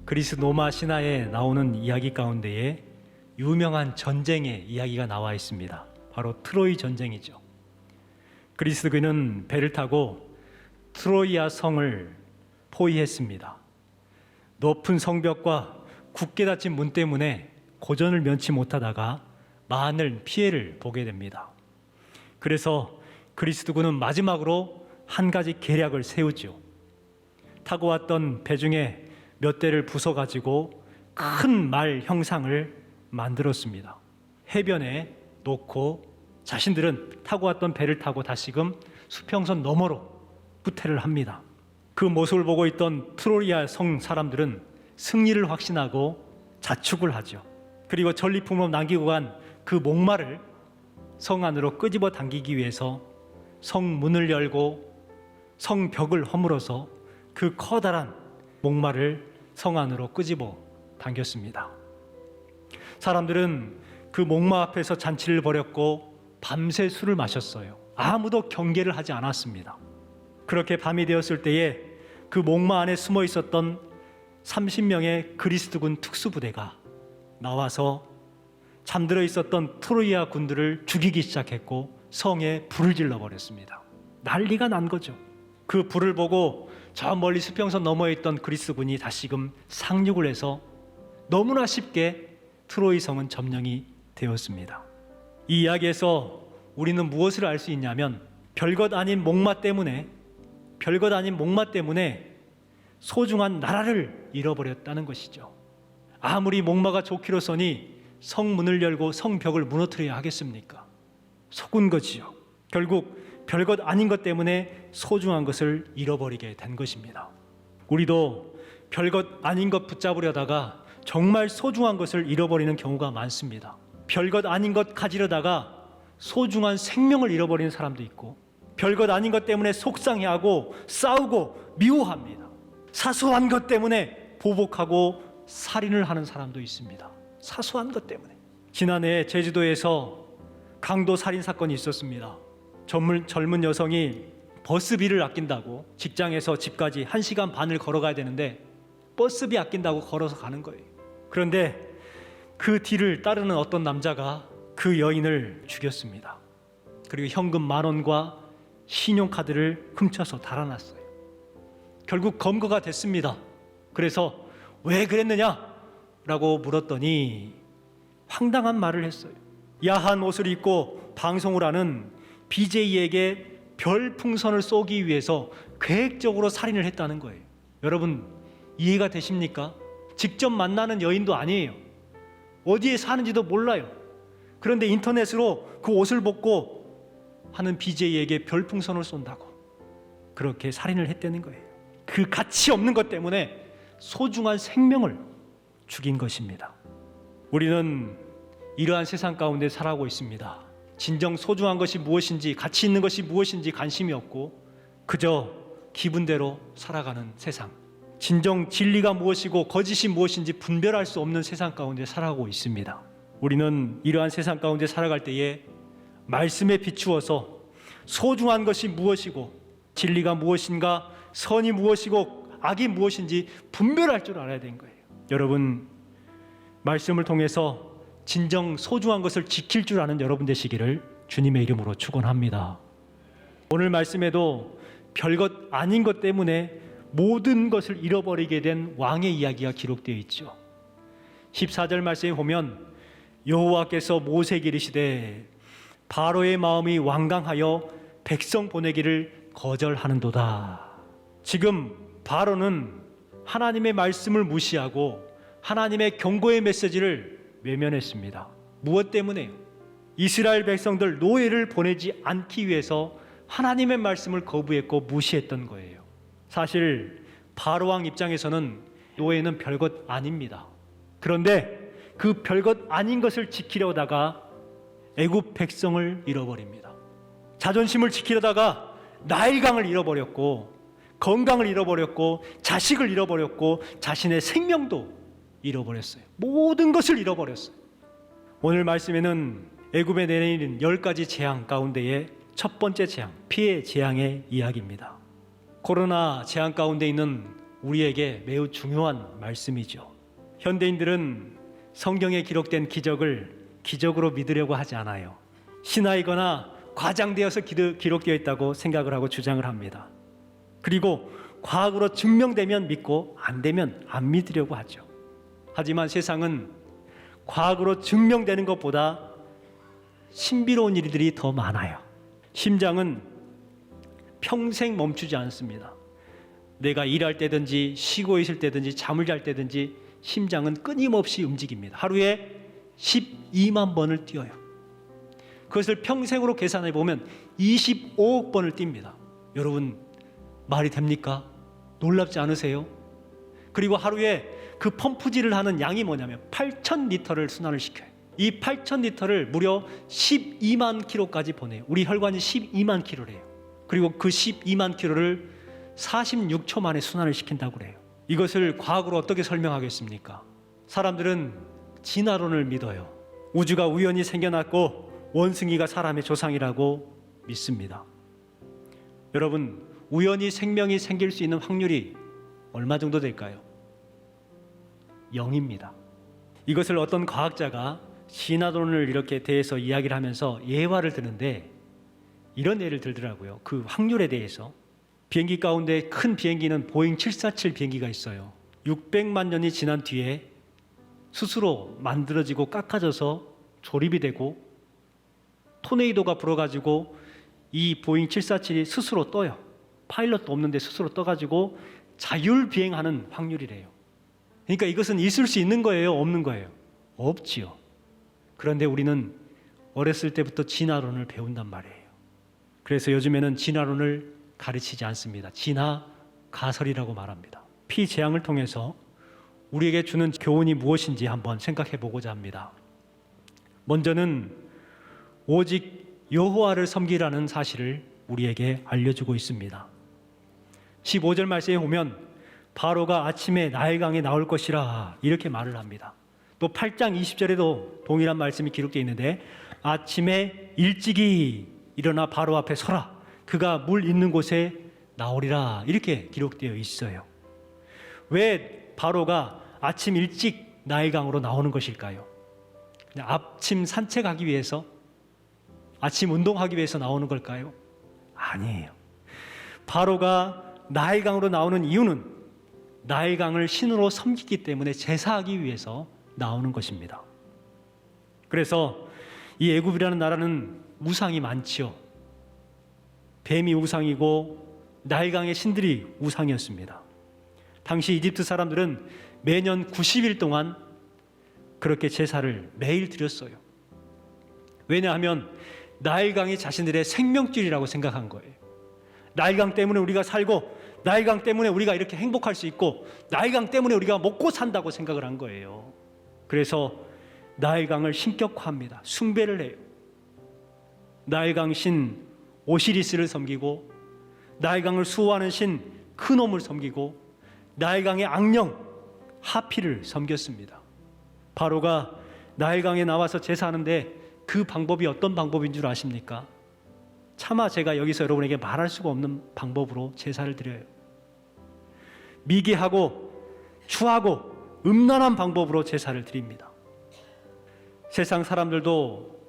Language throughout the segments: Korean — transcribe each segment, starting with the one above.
그리스 로마 신화에 나오는 이야기 가운데에 유명한 전쟁의 이야기가 나와 있습니다. 바로 트로이 전쟁이죠. 그리스군은 배를 타고 트로이아 성을 포위했습니다. 높은 성벽과 굳게 닫힌 문 때문에 고전을 면치 못하다가 많은 피해를 보게 됩니다. 그래서 그리스도군은 마지막으로 한 가지 계략을 세우죠. 타고 왔던 배 중에 몇 대를 부숴가지고 큰 말 형상을 만들었습니다. 해변에 놓고 자신들은 타고 왔던 배를 타고 다시금 수평선 너머로 후퇴를 합니다. 그 모습을 보고 있던 트로이아 성 사람들은 승리를 확신하고 자축을 하죠. 그리고 전리품으로 남기고 간 그 목마를 성 안으로 끄집어 당기기 위해서 성문을 열고 성벽을 허물어서 그 커다란 목마를 성 안으로 끄집어 당겼습니다. 사람들은 그 목마 앞에서 잔치를 벌였고 밤새 술을 마셨어요. 아무도 경계를 하지 않았습니다. 그렇게 밤이 되었을 때에 그 목마 안에 숨어 있었던 30명의 그리스도군 특수부대가 나와서 잠들어 있었던 트로이아 군들을 죽이기 시작했고 성에 불을 질러버렸습니다. 난리가 난 거죠. 그 불을 보고 저 멀리 수평선 너머에 있던 그리스군이 다시금 상륙을 해서 너무나 쉽게 트로이 성은 점령이 되었습니다. 이 이야기에서 우리는 무엇을 알 수 있냐면 별것 아닌 목마 때문에 소중한 나라를 잃어버렸다는 것이죠. 아무리 목마가 좋기로서니 성문을 열고 성벽을 무너뜨려야 하겠습니까? 속은 거지요. 결국 별것 아닌 것 때문에 소중한 것을 잃어버리게 된 것입니다. 우리도 별것 아닌 것 붙잡으려다가 정말 소중한 것을 잃어버리는 경우가 많습니다. 별것 아닌 것 가지려다가 소중한 생명을 잃어버리는 사람도 있고, 별것 아닌 것 때문에 속상해하고 싸우고 미워합니다. 사소한 것 때문에 보복하고 살인을 하는 사람도 있습니다. 사소한 것 때문에. 지난해 제주도에서 강도 살인 사건이 있었습니다. 젊은 여성이 버스비를 아낀다고 직장에서 집까지 1시간 반을 걸어가야 되는데 버스비 아낀다고 걸어서 가는 거예요. 그런데 그 뒤를 따르는 어떤 남자가 그 여인을 죽였습니다. 그리고 현금 10,000원과 신용카드를 훔쳐서 달아났어요. 결국 검거가 됐습니다. 그래서 왜 그랬느냐? 라고 물었더니 황당한 말을 했어요. 야한 옷을 입고 방송을 하는 BJ에게 별풍선을 쏘기 위해서 계획적으로 살인을 했다는 거예요. 여러분 이해가 되십니까? 직접 만나는 여인도 아니에요. 어디에 사는지도 몰라요. 그런데 인터넷으로 그 옷을 벗고 하는 BJ에게 별풍선을 쏜다고 그렇게 살인을 했다는 거예요. 그 가치 없는 것 때문에 소중한 생명을 죽인 것입니다. 우리는 이러한 세상 가운데 살아가고 있습니다. 진정 소중한 것이 무엇인지, 가치 있는 것이 무엇인지 관심이 없고 그저 기분대로 살아가는 세상, 진정 진리가 무엇이고 거짓이 무엇인지 분별할 수 없는 세상 가운데 살아가고 있습니다. 우리는 이러한 세상 가운데 살아갈 때에 말씀에 비추어서 소중한 것이 무엇이고 진리가 무엇인가, 선이 무엇이고 악이 무엇인지 분별할 줄 알아야 되는 거예요. 여러분 말씀을 통해서 진정 소중한 것을 지킬 줄 아는 여러분 되시기를 주님의 이름으로 축원합니다. 오늘 말씀에도 별것 아닌 것 때문에 모든 것을 잃어버리게 된 왕의 이야기가 기록되어 있죠. 14절 말씀에 보면 여호와께서 모세에게 이르시되 바로의 마음이 완강하여 백성 보내기를 거절하는도다. 지금 바로는 하나님의 말씀을 무시하고 하나님의 경고의 메시지를 외면했습니다. 무엇 때문에요? 이스라엘 백성들 노예를 보내지 않기 위해서 하나님의 말씀을 거부했고 무시했던 거예요. 사실 바로 왕 입장에서는 노예는 별것 아닙니다. 그런데 그 별것 아닌 것을 지키려다가 애굽 백성을 잃어버립니다. 자존심을 지키려다가 나일강을 잃어버렸고 건강을 잃어버렸고 자식을 잃어버렸고 자신의 생명도 잃어버렸어요. 모든 것을 잃어버렸어요. 오늘 말씀에는 애굽에 내리는 10가지 재앙 가운데의 첫 번째 재앙, 피해 재앙의 이야기입니다. 코로나 재앙 가운데 있는 우리에게 매우 중요한 말씀이죠. 현대인들은 성경에 기록된 기적을 기적으로 믿으려고 하지 않아요. 신화이거나 과장되어서 기록되어 있다고 생각을 하고 주장을 합니다. 그리고 과학으로 증명되면 믿고 안 되면 안 믿으려고 하죠. 하지만 세상은 과학으로 증명되는 것보다 신비로운 일들이 더 많아요. 심장은 평생 멈추지 않습니다. 내가 일할 때든지 쉬고 있을 때든지 잠을 잘 때든지 심장은 끊임없이 움직입니다. 하루에 12만 번을 뛰어요. 그것을 평생으로 계산해 보면 25억 번을 뜁니다. 여러분, 말이 됩니까? 놀랍지 않으세요? 그리고 하루에 그 펌프질을 하는 양이 뭐냐면 8,000리터를 순환을 시켜요. 이 8,000리터를 무려 12만 킬로까지 보내요. 우리 혈관이 12만 킬로래요. 그리고 그 12만 킬로를 46초 만에 순환을 시킨다고 그래요. 이것을 과학으로 어떻게 설명하겠습니까? 사람들은 진화론을 믿어요. 우주가 우연히 생겨났고 원숭이가 사람의 조상이라고 믿습니다. 여러분, 우연히 생명이 생길 수 있는 확률이 얼마 정도 될까요? 0입니다. 이것을 어떤 과학자가 진화론을 이렇게 대해서 이야기를 하면서 예화를 드는데 이런 예를 들더라고요. 그 확률에 대해서. 비행기 가운데 큰 비행기는 보잉 747 비행기가 있어요. 600만 년이 지난 뒤에 스스로 만들어지고 깎아져서 조립이 되고 토네이도가 불어가지고 이 보잉 747이 스스로 떠요. 파일럿도 없는데 스스로 떠가지고 자율비행하는 확률이래요. 그러니까 이것은 있을 수 있는 거예요? 없는 거예요? 없지요. 그런데 우리는 어렸을 때부터 진화론을 배운단 말이에요. 그래서 요즘에는 진화론을 가르치지 않습니다. 진화 가설이라고 말합니다. 피재앙을 통해서 우리에게 주는 교훈이 무엇인지 한번 생각해 보고자 합니다. 먼저는 오직 여호와를 섬기라는 사실을 우리에게 알려주고 있습니다. 15절 말씀에 보면 바로가 아침에 나일강에 나올 것이라 이렇게 말을 합니다. 또 8장 20절에도 동일한 말씀이 기록되어 있는데 아침에 일찍이 일어나 바로 앞에 서라. 그가 물 있는 곳에 나오리라. 이렇게 기록되어 있어요. 왜 바로가 아침 일찍 나일강으로 나오는 것일까요? 그냥 아침 산책하기 위해서, 아침 운동하기 위해서 나오는 걸까요? 아니에요. 바로가 나일강으로 나오는 이유는 나일강을 신으로 섬기기 때문에 제사하기 위해서 나오는 것입니다. 그래서 이 애굽이라는 나라는 우상이 많지요. 뱀이 우상이고 나일강의 신들이 우상이었습니다. 당시 이집트 사람들은 매년 90일 동안 그렇게 제사를 매일 드렸어요. 왜냐하면 나일강이 자신들의 생명줄이라고 생각한 거예요. 나일강 때문에 우리가 살고 나일강 때문에 우리가 이렇게 행복할 수 있고 나일강 때문에 우리가 먹고 산다고 생각을 한 거예요. 그래서 나일강을 신격화합니다. 숭배를 해요. 나일강 신 오시리스를 섬기고 나일강을 수호하는 신 크놈을 섬기고 나일강의 악령 하피를 섬겼습니다. 바로가 나일강에 나와서 제사하는데 그 방법이 어떤 방법인 줄 아십니까? 차마 제가 여기서 여러분에게 말할 수가 없는 방법으로 제사를 드려요. 미개하고 추하고 음란한 방법으로 제사를 드립니다. 세상 사람들도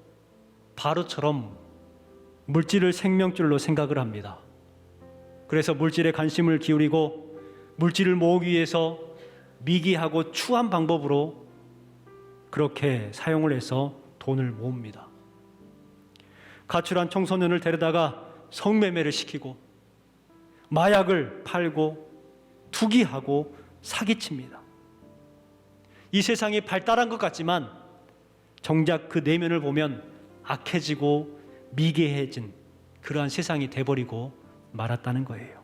바로처럼 물질을 생명줄로 생각을 합니다. 그래서 물질에 관심을 기울이고 물질을 모으기 위해서 미개하고 추한 방법으로 그렇게 사용을 해서 돈을 모읍니다. 가출한 청소년을 데려다가 성매매를 시키고 마약을 팔고 투기하고 사기칩니다. 이 세상이 발달한 것 같지만 정작 그 내면을 보면 악해지고 미개해진 그러한 세상이 돼버리고 말았다는 거예요.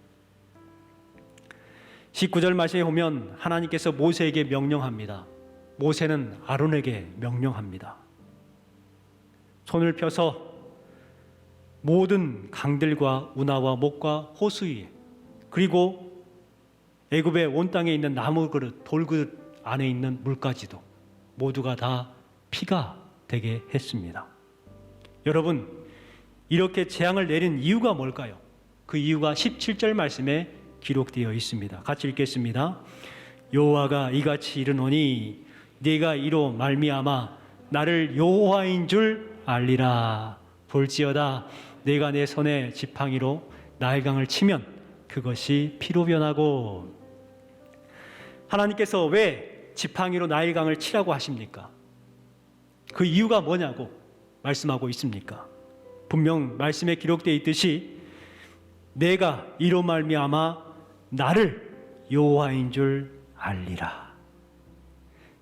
19절 말씀에 보면 하나님께서 모세에게 명령합니다. 모세는 아론에게 명령합니다. 손을 펴서 모든 강들과 운하와 목과 호수 위에 그리고 애굽의 온 땅에 있는 나무 그릇, 돌그릇 안에 있는 물까지도 모두가 다 피가 되게 했습니다. 여러분, 이렇게 재앙을 내린 이유가 뭘까요? 그 이유가 17절 말씀에 기록되어 있습니다. 같이 읽겠습니다. 여호와가 이같이 이르노니 네가 이로 말미암아 나를 여호와인 줄 알리라. 볼지어다 내가 내 손에 지팡이로 나일강을 치면 그것이 피로 변하고. 하나님께서 왜 지팡이로 나일강을 치라고 하십니까? 그 이유가 뭐냐고 말씀하고 있습니까? 분명 말씀에 기록되어 있듯이 내가 이로 말미암아 나를 여호와인 줄 알리라.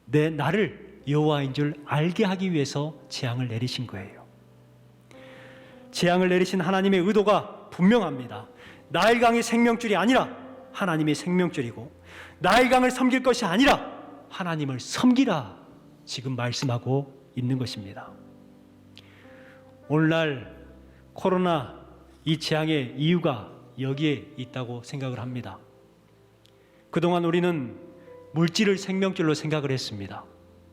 내 나를 여호와인 줄 알게 하기 위해서 재앙을 내리신 거예요. 재앙을 내리신 하나님의 의도가 분명합니다. 나일강이 생명줄이 아니라 하나님이 생명줄이고, 나일강을 섬길 것이 아니라 하나님을 섬기라 지금 말씀하고 있는 것입니다. 오늘날 코로나 이 재앙의 이유가 여기에 있다고 생각을 합니다. 그동안 우리는 물질을 생명줄로 생각을 했습니다.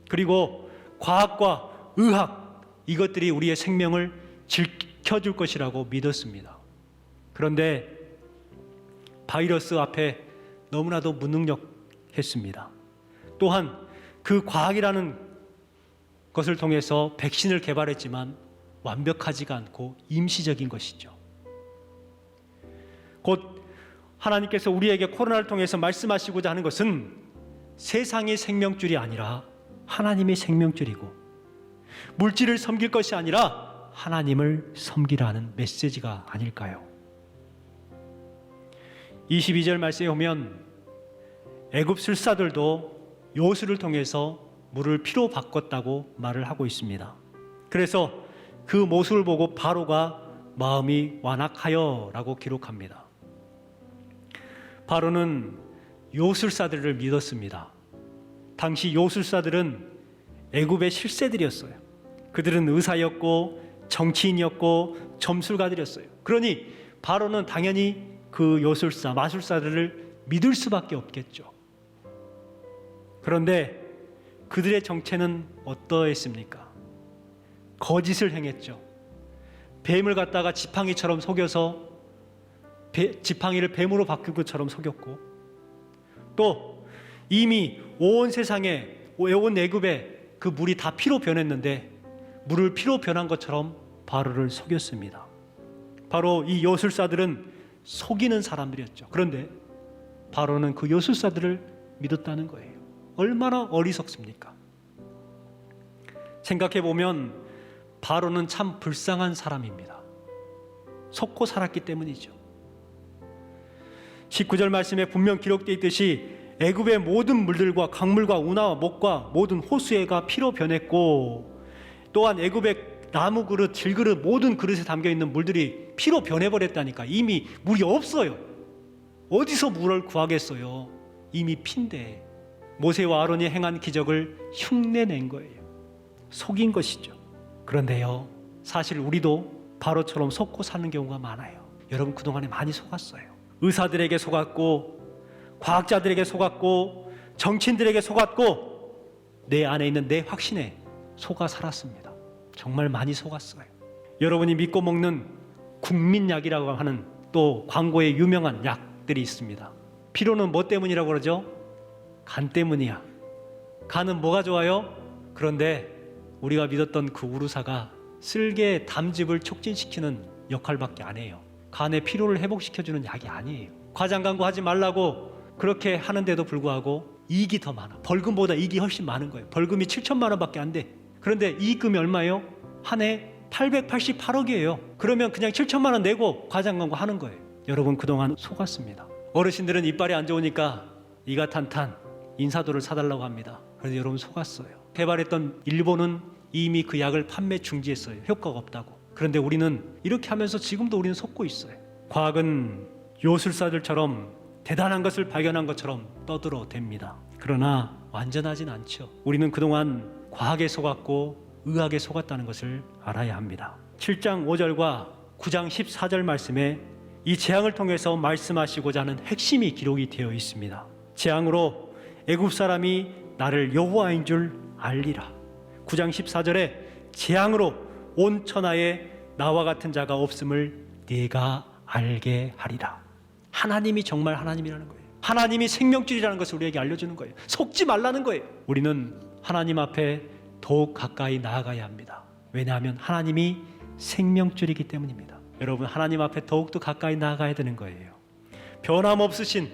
그리고 과학과 의학, 이것들이 우리의 생명을 지켜줄 것이라고 믿었습니다. 그런데 바이러스 앞에 너무나도 무능력했습니다. 또한 그 과학이라는 것을 통해서 백신을 개발했지만 완벽하지가 않고 임시적인 것이죠. 곧 하나님께서 우리에게 코로나를 통해서 말씀하시고자 하는 것은 세상의 생명줄이 아니라 하나님의 생명줄이고, 물질을 섬길 것이 아니라 하나님을 섬기라는 메시지가 아닐까요? 22절 말씀에 보면 애굽 술사들도 여호수를 통해서 물을 피로 바꿨다고 말을 하고 있습니다. 그래서 그 모습을 보고 바로가 마음이 완악하여 라고 기록합니다. 바로는 요술사들을 믿었습니다. 당시 요술사들은 애굽의 실세들이었어요. 그들은 의사였고 정치인이었고 점술가들이었어요. 그러니 바로는 당연히 그 요술사, 마술사들을 믿을 수밖에 없겠죠. 그런데 그들의 정체는 어떠했습니까? 거짓을 행했죠. 뱀을 갖다가 지팡이처럼 속여서 지팡이를 뱀으로 바꾼 것처럼 속였고, 또 이미 온 세상에, 온 애굽에 그 물이 다 피로 변했는데 물을 피로 변한 것처럼 바로를 속였습니다. 바로 이 요술사들은 속이는 사람들이었죠. 그런데 바로는 그 요술사들을 믿었다는 거예요. 얼마나 어리석습니까? 생각해 보면 바로는 참 불쌍한 사람입니다. 속고 살았기 때문이죠. 19절 말씀에 분명 기록되어 있듯이 애굽의 모든 물들과 강물과 운하와 목과 모든 호수에가 피로 변했고, 또한 애굽의 나무 그릇, 질그릇, 모든 그릇에 담겨있는 물들이 피로 변해버렸다니까. 이미 물이 없어요. 어디서 물을 구하겠어요? 이미 피인데. 모세와 아론이 행한 기적을 흉내낸 거예요. 속인 것이죠. 그런데요, 사실 우리도 바로처럼 속고 사는 경우가 많아요. 여러분 그동안에 많이 속았어요. 의사들에게 속았고, 과학자들에게 속았고, 정치인들에게 속았고, 내 안에 있는 내 확신에 속아 살았습니다. 정말 많이 속았어요. 여러분이 믿고 먹는 국민약이라고 하는 또 광고에 유명한 약들이 있습니다. 피로는 뭐 때문이라고 그러죠? 간 때문이야. 간은 뭐가 좋아요? 그런데 우리가 믿었던 그 우루사가 쓸개 담즙을 촉진시키는 역할밖에 안 해요. 간의 피로를 회복시켜주는 약이 아니에요. 과장 광고하지 말라고 그렇게 하는데도 불구하고 이익이 더 많아. 벌금보다 이익이 훨씬 많은 거예요. 벌금이 7천만 원밖에 안 돼. 그런데 이익금이 얼마예요? 한 해 888억이에요. 그러면 그냥 7천만 원 내고 과장 광고 하는 거예요. 여러분 그동안 속았습니다. 어르신들은 이빨이 안 좋으니까 이가탄탄 인사도를 사달라고 합니다. 그래서 여러분 속았어요. 개발했던 일본은 이미 그 약을 판매 중지했어요. 효과가 없다고. 그런데 우리는 이렇게 하면서 지금도 우리는 속고 있어요. 과학은 요술사들처럼 대단한 것을 발견한 것처럼 떠들어댑니다. 그러나 완전하진 않죠. 우리는 그동안 과학에 속았고 의학에 속았다는 것을 알아야 합니다. 7장 5절과 9장 14절 말씀에 이 재앙을 통해서 말씀하시고자 하는 핵심이 기록이 되어 있습니다. 재앙으로 애굽 사람이 나를 여호와인 줄 알리라. 9장 14절에 재앙으로 온 천하에 나와 같은 자가 없음을 네가 알게 하리라. 하나님이 정말 하나님이라는 거예요. 하나님이 생명줄이라는 것을 우리에게 알려주는 거예요. 속지 말라는 거예요. 우리는 하나님 앞에 더욱 가까이 나아가야 합니다. 왜냐하면 하나님이 생명줄이기 때문입니다. 여러분, 하나님 앞에 더욱더 가까이 나아가야 되는 거예요. 변함없으신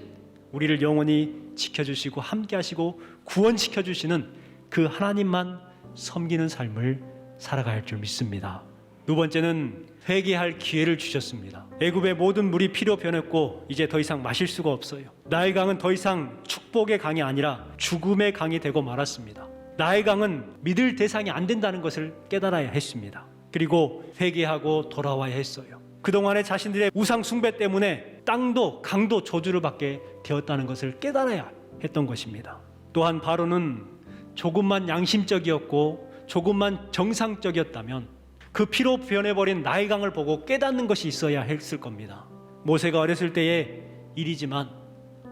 우리를 영원히 지켜주시고 함께하시고 구원시켜주시는 그 하나님만 섬기는 삶을 살아가야 할 줄 믿습니다. 두 번째는 회개할 기회를 주셨습니다. 애굽의 모든 물이 피로 변했고 이제 더 이상 마실 수가 없어요. 나일 강은 더 이상 축복의 강이 아니라 죽음의 강이 되고 말았습니다. 나일 강은 믿을 대상이 안 된다는 것을 깨달아야 했습니다. 그리고 회개하고 돌아와야 했어요. 그동안에 자신들의 우상 숭배 때문에 땅도 강도 저주를 받게 되었다는 것을 깨달아야 했던 것입니다. 또한 바로는 조금만 양심적이었고 조금만 정상적이었다면 그 피로 변해버린 나일강을 보고 깨닫는 것이 있어야 했을 겁니다. 모세가 어렸을 때의 일이지만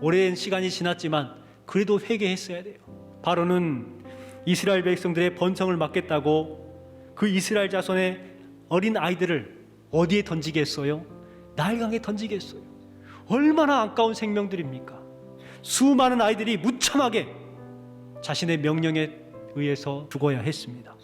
오랜 시간이 지났지만 그래도 회개했어야 돼요. 바로는 이스라엘 백성들의 번성을 막겠다고 그 이스라엘 자손의 어린 아이들을 어디에 던지겠어요? 나일강에 던지겠어요. 얼마나 아까운 생명들입니까? 수많은 아이들이 무참하게 자신의 명령에 의해서 죽어야 했습니다.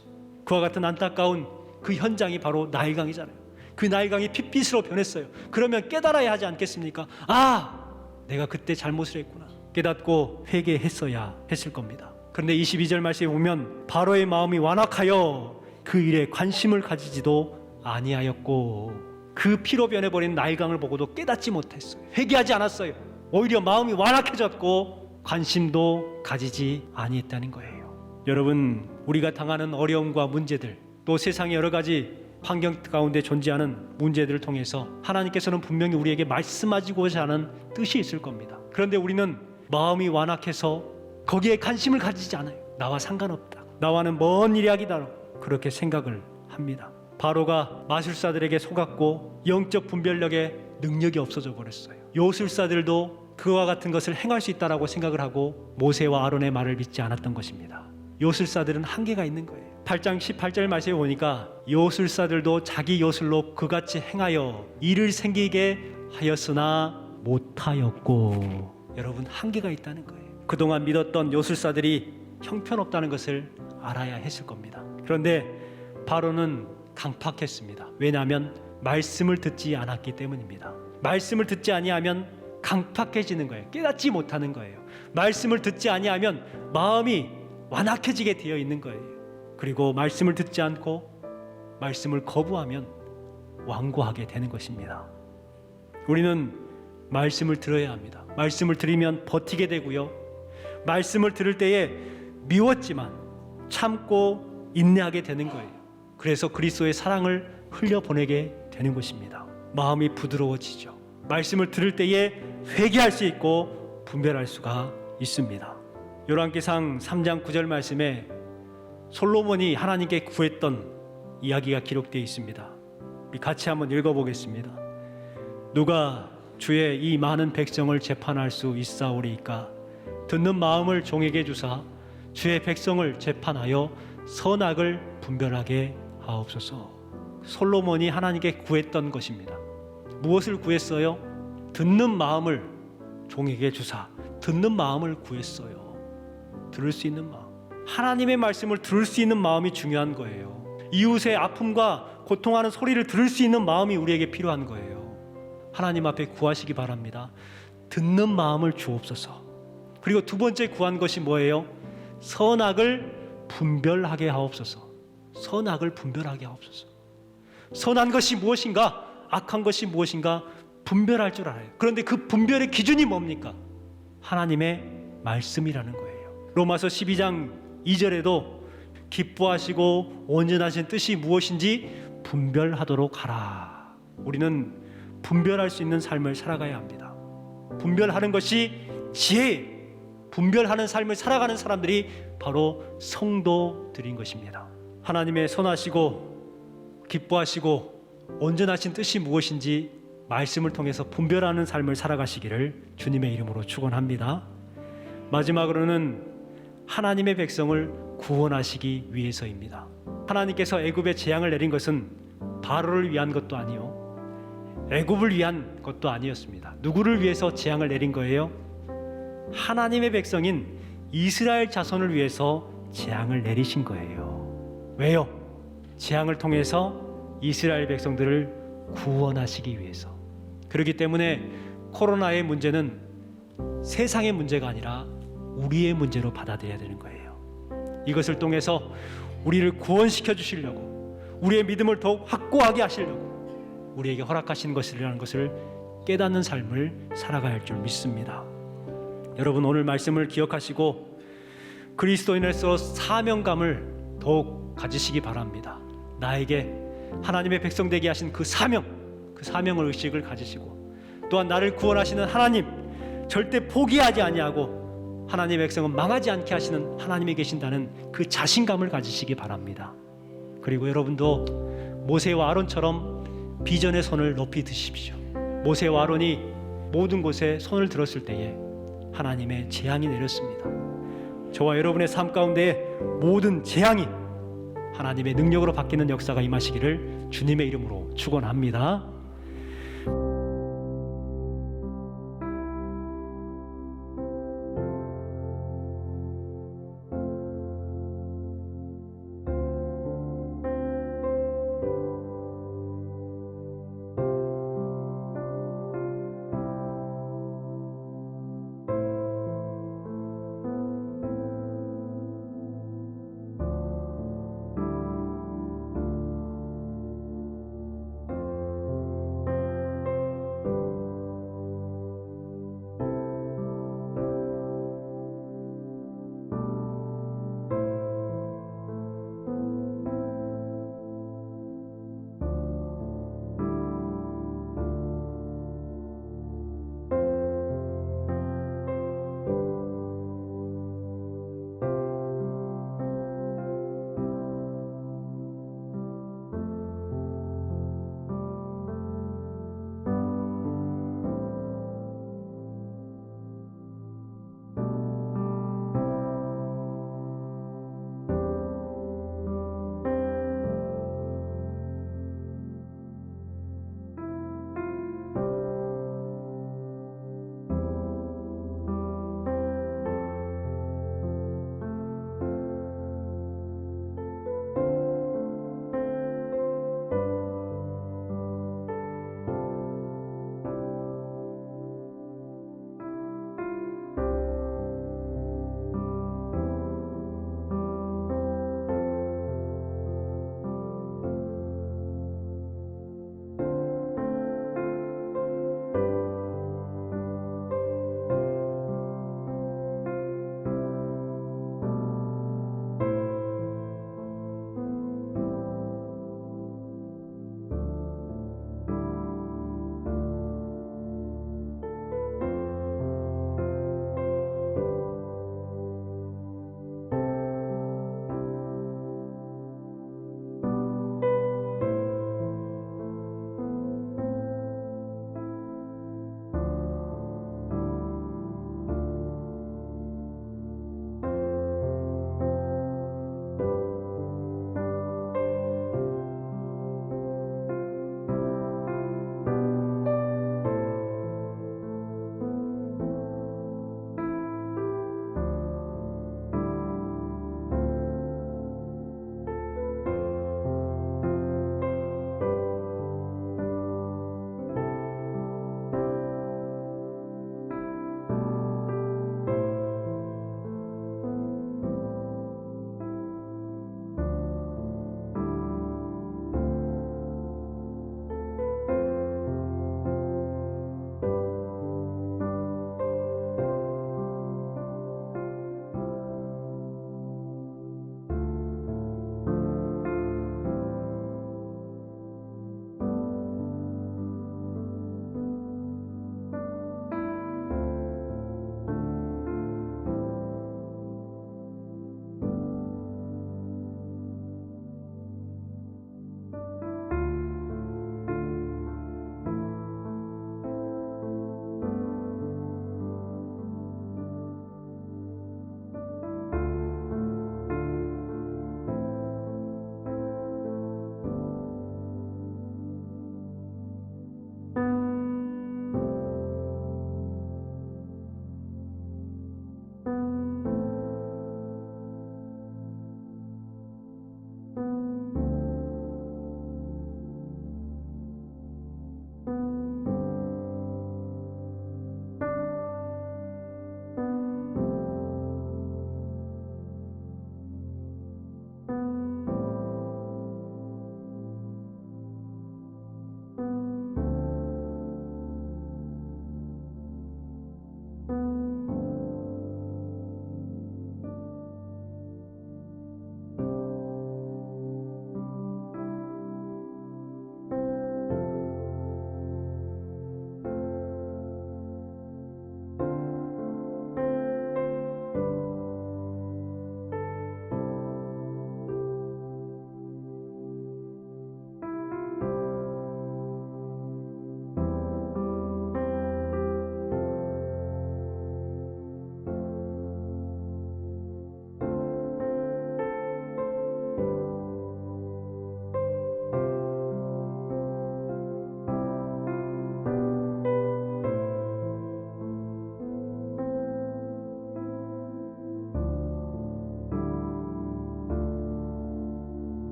그와 같은 안타까운 그 현장이 바로 나일강이잖아요. 그 나일강이 핏빛으로 변했어요. 그러면 깨달아야 하지 않겠습니까? 아, 내가 그때 잘못을 했구나. 깨닫고 회개했어야 했을 겁니다. 그런데 22절 말씀에 보면 바로의 마음이 완악하여 그 일에 관심을 가지지도 아니하였고 그 피로 변해버린 나일강을 보고도 깨닫지 못했어요. 회개하지 않았어요. 오히려 마음이 완악해졌고 관심도 가지지 아니했다는 거예요. 여러분, 우리가 당하는 어려움과 문제들, 또 세상의 여러 가지 환경 가운데 존재하는 문제들을 통해서 하나님께서는 분명히 우리에게 말씀하시고자 하는 뜻이 있을 겁니다. 그런데 우리는 마음이 완악해서 거기에 관심을 가지지 않아요. 나와 상관없다. 나와는 먼 일이야기다. 그렇게 생각을 합니다. 바로가 마술사들에게 속았고 영적 분별력에 능력이 없어져 버렸어요. 요술사들도 그와 같은 것을 행할 수 있다라고 생각을 하고 모세와 아론의 말을 믿지 않았던 것입니다. 요술사들은 한계가 있는 거예요. 8장 18절 말씀에 보니까 요술사들도 자기 요술로 그같이 행하여 일을 생기게 하였으나 못하였고, 여러분, 한계가 있다는 거예요. 그동안 믿었던 요술사들이 형편없다는 것을 알아야 했을 겁니다. 그런데 바로는 강팍했습니다. 왜냐하면 말씀을 듣지 않았기 때문입니다. 말씀을 듣지 아니하면 강팍해지는 거예요. 깨닫지 못하는 거예요. 말씀을 듣지 아니하면 마음이 완악해지게 되어 있는 거예요. 그리고 말씀을 듣지 않고 말씀을 거부하면 완고하게 되는 것입니다. 우리는 말씀을 들어야 합니다. 말씀을 들으면 버티게 되고요. 말씀을 들을 때에 미웠지만 참고 인내하게 되는 거예요. 그래서 그리스도의 사랑을 흘려보내게 되는 것입니다. 마음이 부드러워지죠. 말씀을 들을 때에 회개할 수 있고 분별할 수가 있습니다. 열왕기상 3장 9절 말씀에 솔로몬이 하나님께 구했던 이야기가 기록되어 있습니다. 같이 한번 읽어보겠습니다. 누가 주의 이 많은 백성을 재판할 수 있사오리이까? 듣는 마음을 종에게 주사 주의 백성을 재판하여 선악을 분별하게 하옵소서. 솔로몬이 하나님께 구했던 것입니다. 무엇을 구했어요? 듣는 마음을 종에게 주사. 듣는 마음을 구했어요. 들을 수 있는 마음. 하나님의 말씀을 들을 수 있는 마음이 중요한 거예요. 이웃의 아픔과 고통하는 소리를 들을 수 있는 마음이 우리에게 필요한 거예요. 하나님 앞에 구하시기 바랍니다. 듣는 마음을 주옵소서. 그리고 두 번째 구한 것이 뭐예요? 선악을 분별하게 하옵소서. 선악을 분별하게 하옵소서. 선한 것이 무엇인가, 악한 것이 무엇인가 분별할 줄 알아요. 그런데 그 분별의 기준이 뭡니까? 하나님의 말씀이라는 거예요. 로마서 12장 2절에도 기뻐하시고 온전하신 뜻이 무엇인지 분별하도록 하라. 우리는 분별할 수 있는 삶을 살아가야 합니다. 분별하는 것이 지혜예요. 분별하는 삶을 살아가는 사람들이 바로 성도들인 것입니다. 하나님의 선하시고 기뻐하시고 온전하신 뜻이 무엇인지 말씀을 통해서 분별하는 삶을 살아가시기를 주님의 이름으로 축원합니다. 마지막으로는 하나님의 백성을 구원하시기 위해서입니다. 하나님께서 애굽에 재앙을 내린 것은 바로를 위한 것도 아니요, 애굽을 위한 것도 아니었습니다. 누구를 위해서 재앙을 내린 거예요? 하나님의 백성인 이스라엘 자손을 위해서 재앙을 내리신 거예요. 왜요? 재앙을 통해서 이스라엘 백성들을 구원하시기 위해서. 그렇기 때문에 코로나의 문제는 세상의 문제가 아니라 우리의 문제로 받아들여야 되는 거예요. 이것을 통해서 우리를 구원시켜 주시려고, 우리의 믿음을 더욱 확고하게 하시려고 우리에게 허락하신 것이라는 것을 깨닫는 삶을 살아가야 할 줄 믿습니다. 여러분, 오늘 말씀을 기억하시고 그리스도인으로서 사명감을 더욱 가지시기 바랍니다. 나에게 하나님의 백성 되게 하신 그 사명을 의식을 가지시고, 또한 나를 구원하시는 하나님 절대 포기하지 아니하고 하나님의 백성은 망하지 않게 하시는 하나님이 계신다는 그 자신감을 가지시기 바랍니다. 그리고 여러분도 모세와 아론처럼 비전의 손을 높이 드십시오. 모세와 아론이 모든 곳에 손을 들었을 때에 하나님의 재앙이 내렸습니다. 저와 여러분의 삶 가운데 모든 재앙이 하나님의 능력으로 바뀌는 역사가 임하시기를 주님의 이름으로 축원합니다.